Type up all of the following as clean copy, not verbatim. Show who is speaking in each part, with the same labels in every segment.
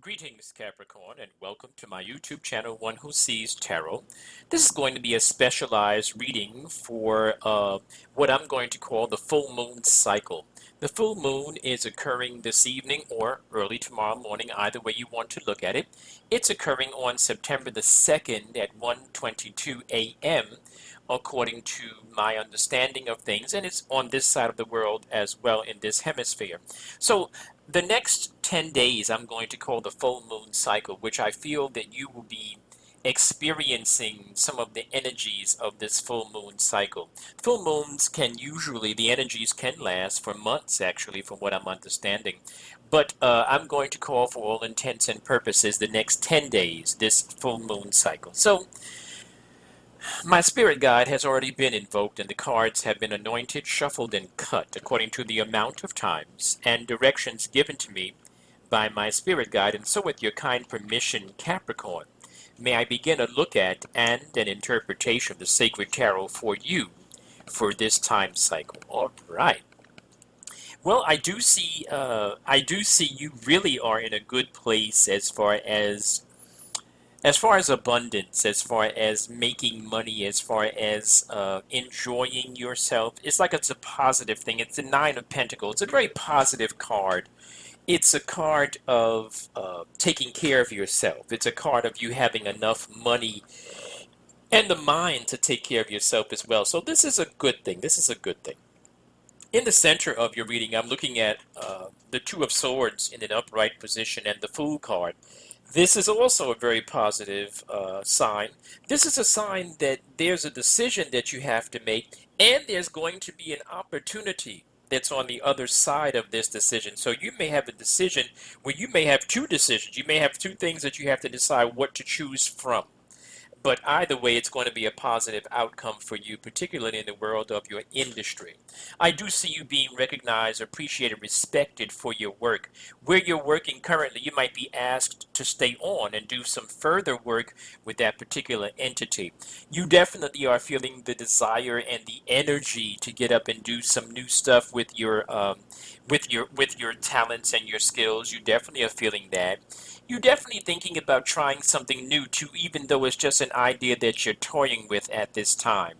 Speaker 1: Greetings, Capricorn, and welcome to my YouTube channel, One Who Sees Tarot. This is going to be a specialized reading for what I'm going to call the full moon cycle. The full moon is occurring this evening or early tomorrow morning, either way you want to look at it. It's occurring on September the 2nd at 1:22 a.m., according to my understanding of things, and it's on this side of the world as well in this hemisphere. So the next 10 days I'm going to call the full moon cycle, which I feel that you will be experiencing some of the energies of this full moon cycle. Full moons can usually, the energies can last for months actually, from what I'm understanding. But I'm going to call for all intents and purposes the next 10 days, this full moon cycle. So my spirit guide has already been invoked and the cards have been anointed, shuffled, and cut according to the amount of times and directions given to me by my spirit guide. And so with your kind permission, Capricorn, may I begin a look at and an interpretation of the sacred tarot for you for this time cycle. All right. Well, I do see you really are in a good place as far as abundance, as far as making money, as far as enjoying yourself. It's like it's a positive thing. It's the Nine of Pentacles. It's a very positive card. It's a card of taking care of yourself. It's a card of you having enough money and the mind to take care of yourself as well. So this is a good thing. This is a good thing. In the center of your reading, I'm looking at the Two of Swords in an upright position and the Fool card. This is also a very positive sign. This is a sign that there's a decision that you have to make, and there's going to be an opportunity that's on the other side of this decision. So you may have a decision where you may have two decisions. You may have two things that you have to decide what to choose from. But either way, it's going to be a positive outcome for you, particularly in the world of your industry. I do see you being recognized, appreciated, respected for your work. Where you're working currently, you might be asked to stay on and do some further work with that particular entity. You definitely are feeling the desire and the energy to get up and do some new stuff with your talents and your skills. You definitely are feeling that. You're definitely thinking about trying something new too, even though it's just an idea that you're toying with at this time.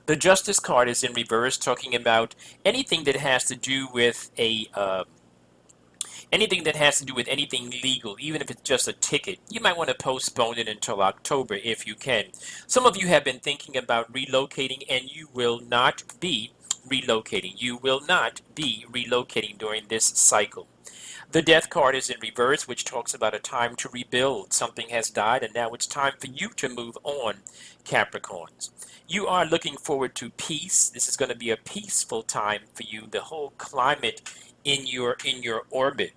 Speaker 1: The Justice card is in reverse, talking about anything that has to do with anything that has to do with anything legal, even if it's just a ticket. You might want to postpone it until October if you can. Some of you have been thinking about relocating, and you will not be relocating. You will not be relocating during this cycle. The Death card is in reverse, which talks about a time to rebuild. Something has died, and now it's time for you to move on, Capricorns. You are looking forward to peace. This is going to be a peaceful time for you. The whole climate in your orbit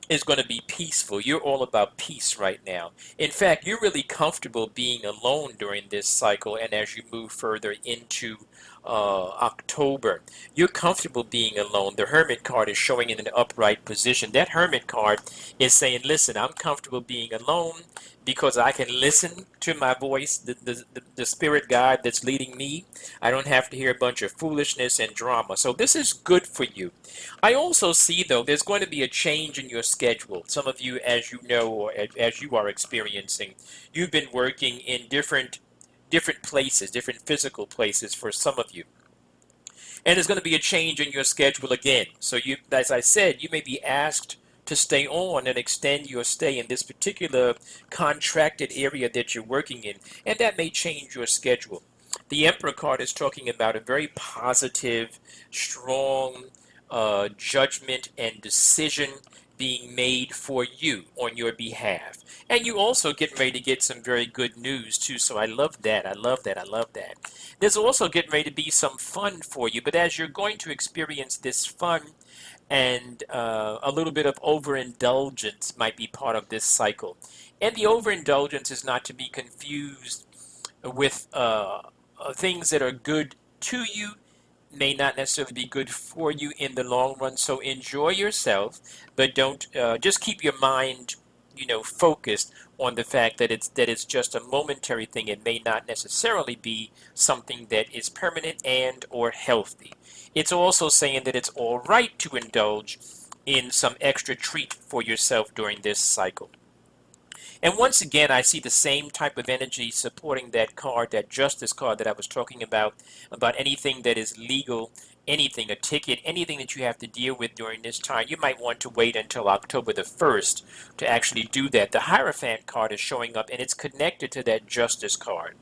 Speaker 1: is going to be peaceful. You're all about peace right now. In fact, you're really comfortable being alone during this cycle, and as you move further into October, you're comfortable being alone. The Hermit card is showing in an upright position. That Hermit card is saying, listen, I'm comfortable being alone because I can listen to my voice, the spirit guide that's leading me. I don't have to hear a bunch of foolishness and drama. So this is good for you. I also see, though, there's going to be a change in your schedule. Some of you, as you know, or as you are experiencing, you've been working in different places, different physical places for some of you. And there's going to be a change in your schedule again. So you, as I said, you may be asked to stay on and extend your stay in this particular contracted area that you're working in, and that may change your schedule. The Emperor card is talking about a very positive, strong judgment and decision being made for you on your behalf. And you also get ready to get some very good news too. So I love that. I love that. I love that. There's also getting ready to be some fun for you. But as you're going to experience this fun and a little bit of overindulgence might be part of this cycle. And the overindulgence is not to be confused with things that are good to you may not necessarily be good for you in the long run. So enjoy yourself, but don't just keep your mind, focused on the fact that it's just a momentary thing. It may not necessarily be something that is permanent and or healthy. It's also saying that it's all right to indulge in some extra treat for yourself during this cycle. And once again, I see the same type of energy supporting that card, that justice card that I was talking about anything that is legal, anything, a ticket, anything that you have to deal with during this time. You might want to wait until October the 1st to actually do that. The Hierophant card is showing up and it's connected to that justice card.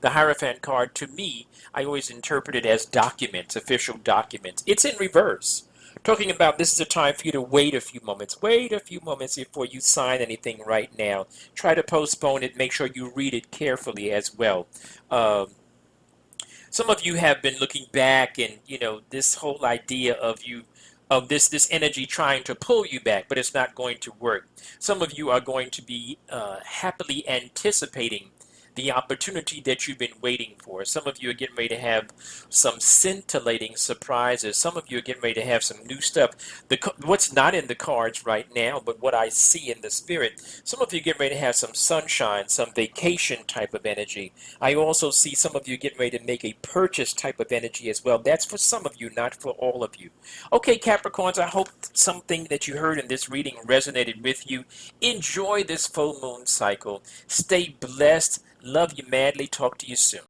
Speaker 1: The Hierophant card, to me, I always interpret it as documents, official documents. It's in reverse. Talking about this is a time for you to wait a few moments. Wait a few moments before you sign anything right now. Try to postpone it. Make sure you read it carefully as well. Um, some of you have been looking back and this whole idea of this energy trying to pull you back, but it's not going to work. Some of you are going to be happily anticipating the opportunity that you've been waiting for. Some of you are getting ready to have some scintillating surprises. Some of you are getting ready to have some new stuff. What's not in the cards right now, but what I see in the spirit, some of you get ready to have some sunshine, some vacation type of energy. I also see some of you getting ready to make a purchase type of energy as well. That's for some of you, not for all of you. Okay, Capricorns, I hope something that you heard in this reading resonated with you. Enjoy this full moon cycle. Stay blessed. Love you madly. Talk to you soon.